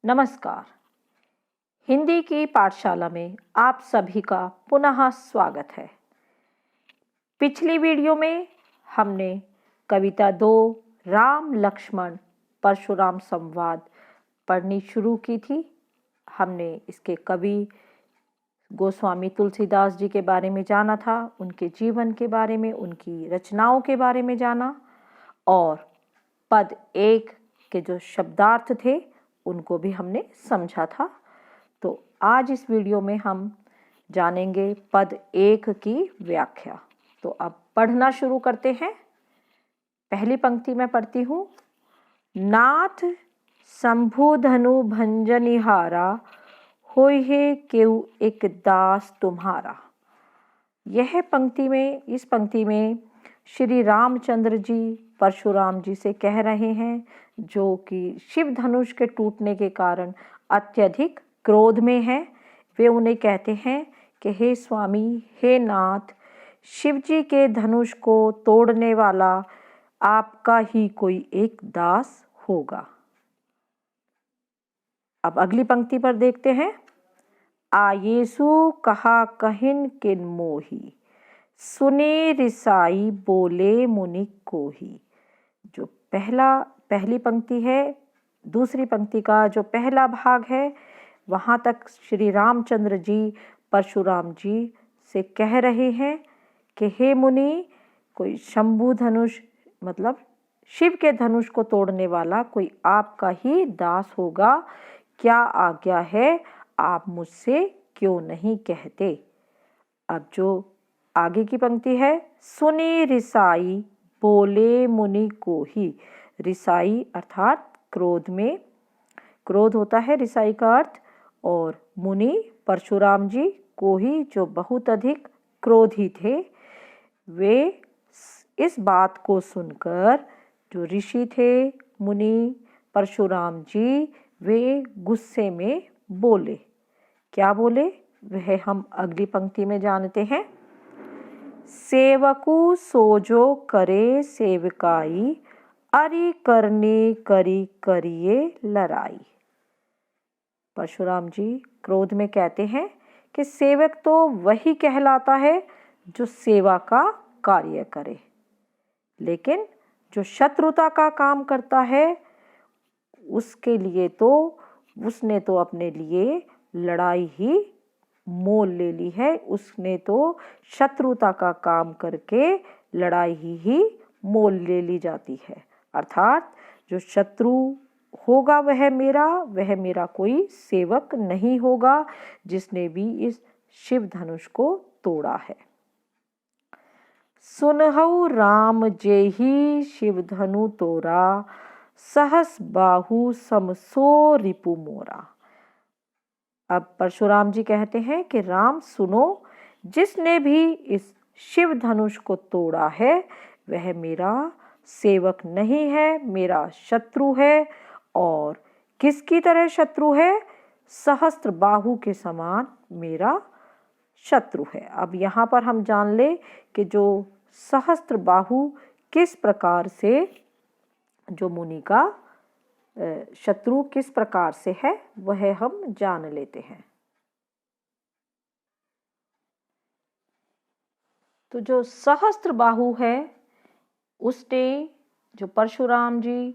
नमस्कार। हिंदी की पाठशाला में आप सभी का पुनः स्वागत है। पिछली वीडियो में हमने कविता 2 राम लक्ष्मण परशुराम संवाद पढ़नी शुरू की थी। हमने इसके कवि गोस्वामी तुलसीदास जी के बारे में जाना था, उनके जीवन के बारे में, उनकी रचनाओं के बारे में जाना और पद 1 के जो शब्दार्थ थे उनको भी हमने समझा था। तो आज इस वीडियो में हम जानेंगे पद 1 की व्याख्या। तो अब पढ़ना शुरू करते हैं। पहली पंक्ति में पढ़ती हूँ। नाथ शंभु धनु भंजनिहारा, होय हे केउ एक दास तुम्हारा। इस पंक्ति में श्री रामचंद्र जी परशुराम जी से कह रहे हैं, जो कि शिव धनुष के टूटने के कारण अत्यधिक क्रोध में हैं। वे उन्हें कहते हैं कि हे स्वामी, हे नाथ, शिव जी के धनुष को तोड़ने वाला आपका ही कोई एक दास होगा। अब अगली पंक्ति पर देखते हैं। आयेसु कहा कहिन किन मोही, सुने रिसाई बोले मुनि कोही। जो पहली पंक्ति है, दूसरी पंक्ति का जो पहला भाग है, वहाँ तक श्री रामचंद्र जी परशुराम जी से कह रहे हैं कि हे मुनि, कोई शंभु धनुष मतलब शिव के धनुष को तोड़ने वाला कोई आपका ही दास होगा। क्या आज्ञा है, आप मुझसे क्यों नहीं कहते। अब जो आगे की पंक्ति है, सुनी रिसाई बोले मुनि को ही। रिसाई अर्थात क्रोध होता है रिसाई का अर्थ। और मुनि परशुराम जी को ही, जो बहुत अधिक क्रोधी थे, वे इस बात को सुनकर, जो ऋषि थे मुनि परशुराम जी, वे गुस्से में बोले। क्या बोले वह हम अगली पंक्ति में जानते हैं। सेवकु सोजो करे सेवकाई, अरि करने करी करिए लड़ाई। परशुराम जी क्रोध में कहते हैं कि सेवक तो वही कहलाता है जो सेवा का कार्य करे, लेकिन जो शत्रुता का काम करता है उसके लिए तो उसने तो अपने लिए लड़ाई ही मोल ले ली है। उसने तो शत्रुता का काम करके लड़ाई ही मोल ले ली जाती है। अर्थात जो शत्रु होगा वह मेरा कोई सेवक नहीं होगा, जिसने भी इस शिव धनुष को तोड़ा है। सुनहु राम जेहि शिव धनु तोरा, सहस बाहु समसो रिपु मोरा। अब परशुराम जी कहते हैं कि राम सुनो, जिसने भी इस शिव धनुष को तोड़ा है वह मेरा सेवक नहीं है, मेरा शत्रु है। और किसकी तरह शत्रु है? सहस्त्र बाहु के समान मेरा शत्रु है। अब यहाँ पर हम जान ले कि जो सहस्त्र बाहु किस प्रकार से, जो मुनि का शत्रु किस प्रकार से है, वह हम जान लेते हैं। तो जो सहस्त्र बाहु है, उसने जो परशुराम जी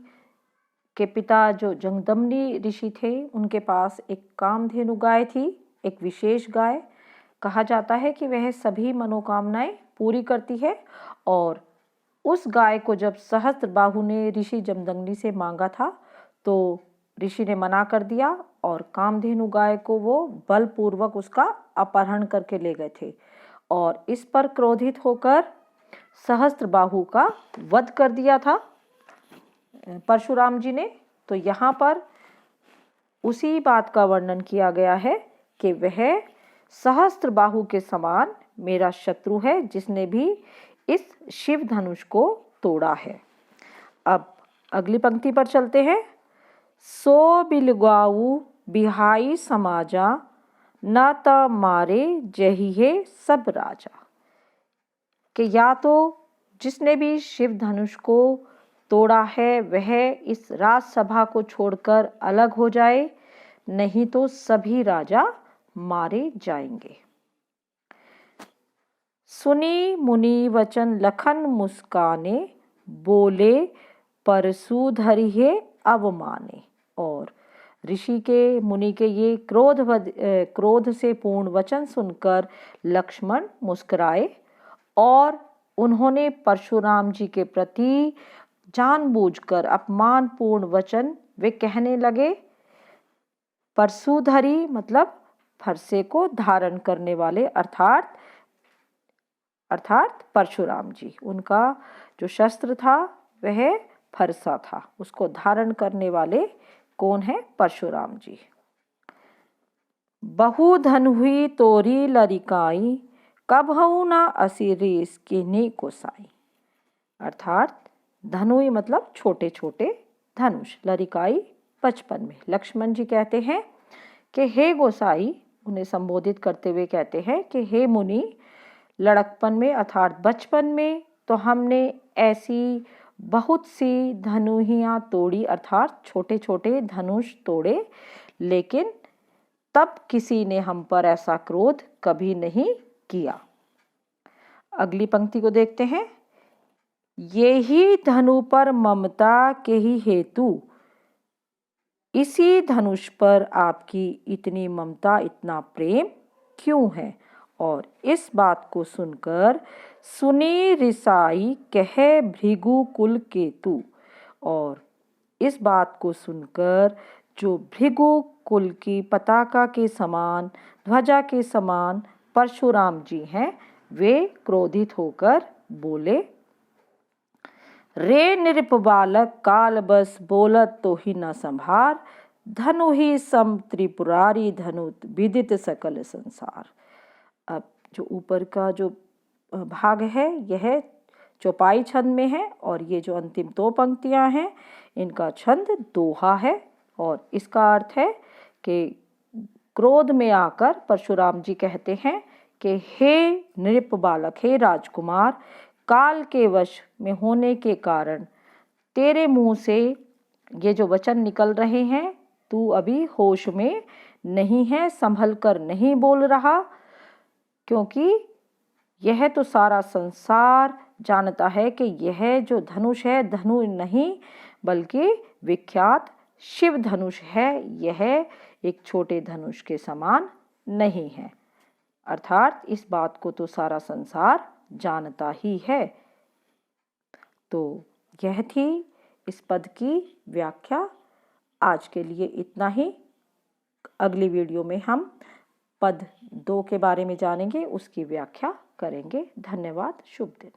के पिता जो जमदग्नि ऋषि थे, उनके पास एक कामधेनु गाय थी, एक विशेष गाय। कहा जाता है कि वह सभी मनोकामनाएं पूरी करती है। और उस गाय को जब सहस्त्र बाहु ने ऋषि जमदग्नि से मांगा था तो ऋषि ने मना कर दिया और कामधेनु गाय को वो बलपूर्वक उसका अपहरण करके ले गए थे। और इस पर क्रोधित होकर सहस्त्र बाहु का वध कर दिया था परशुराम जी ने। तो यहाँ पर उसी बात का वर्णन किया गया है कि वह सहस्त्र बाहु के समान मेरा शत्रु है, जिसने भी इस शिव धनुष को तोड़ा है। अब अगली पंक्ति पर चलते हैं। सो बिलगाऊ बिहाई समाजा, न त मारे जही है सब राजा। कि या तो जिसने भी शिव धनुष को तोड़ा है वह इस राजसभा को छोड़कर अलग हो जाए, नहीं तो सभी राजा मारे जाएंगे। सुनी मुनि वचन लखन मुस्काने, बोले परशुधरि हे अवमाने। और ऋषि के मुनि के ये क्रोध से पूर्ण वचन सुनकर लक्ष्मण मुस्कुराए और उन्होंने परशुराम जी के प्रति जानबूझकर अपमानपूर्ण वचन वे कहने लगे। परशुधरि मतलब फरसे को धारण करने वाले, अर्थात परशुराम जी। उनका जो शस्त्र था वह फरसा था, उसको धारण करने वाले कौन है? परशुराम जी। बहु धन हुई तोरी लरिकाई, कबहु न असिरीस किन्हीं कोसाई। अर्थात धनुई मतलब छोटे छोटे धनुष, लरिकाई बचपन में। लक्ष्मण जी कहते हैं कि हे गोसाई, उन्हें संबोधित करते हुए कहते हैं कि हे मुनि, लड़कपन में अर्थात बचपन में तो हमने ऐसी बहुत सी धनुहियाँ तोड़ी, अर्थात छोटे छोटे धनुष तोड़े, लेकिन तब किसी ने हम पर ऐसा क्रोध कभी नहीं किया। अगली पंक्ति को देखते हैं। ये ही धनु पर ममता के ही हेतु, इसी धनुष पर आपकी इतनी ममता, इतना प्रेम क्यों है? और इस बात को सुनकर सुनी रिसाई कहे भृगु कुल केतु। और इस बात को सुनकर जो भृगु कुल की पताका के समान, ध्वजा के समान परशुराम जी हैं, वे क्रोधित होकर बोले, रे नृप बालक काल बस बोलत तो ही न संभार, धनु ही सम त्रिपुरारी धनुत विदित सकल संसार। अब जो ऊपर का जो भाग है यह चौपाई छंद में है और ये जो अंतिम दो पंक्तियां हैं इनका छंद दोहा है। और इसका अर्थ है कि क्रोध में आकर परशुराम जी कहते हैं कि हे नृप बालक, हे राजकुमार, काल के वश में होने के कारण तेरे मुंह से ये जो वचन निकल रहे हैं, तू अभी होश में नहीं है, संभल कर नहीं बोल रहा, क्योंकि यह तो सारा संसार जानता है कि यह जो धनुष है धनु नहीं बल्कि विख्यात शिव धनुष है, यह एक छोटे धनुष के समान नहीं है। अर्थात इस बात को तो सारा संसार जानता ही है। तो यह थी इस पद की व्याख्या। आज के लिए इतना ही। अगली वीडियो में हम पद 2 के बारे में जानेंगे, उसकी व्याख्या करेंगे। धन्यवाद। शुभ दिन।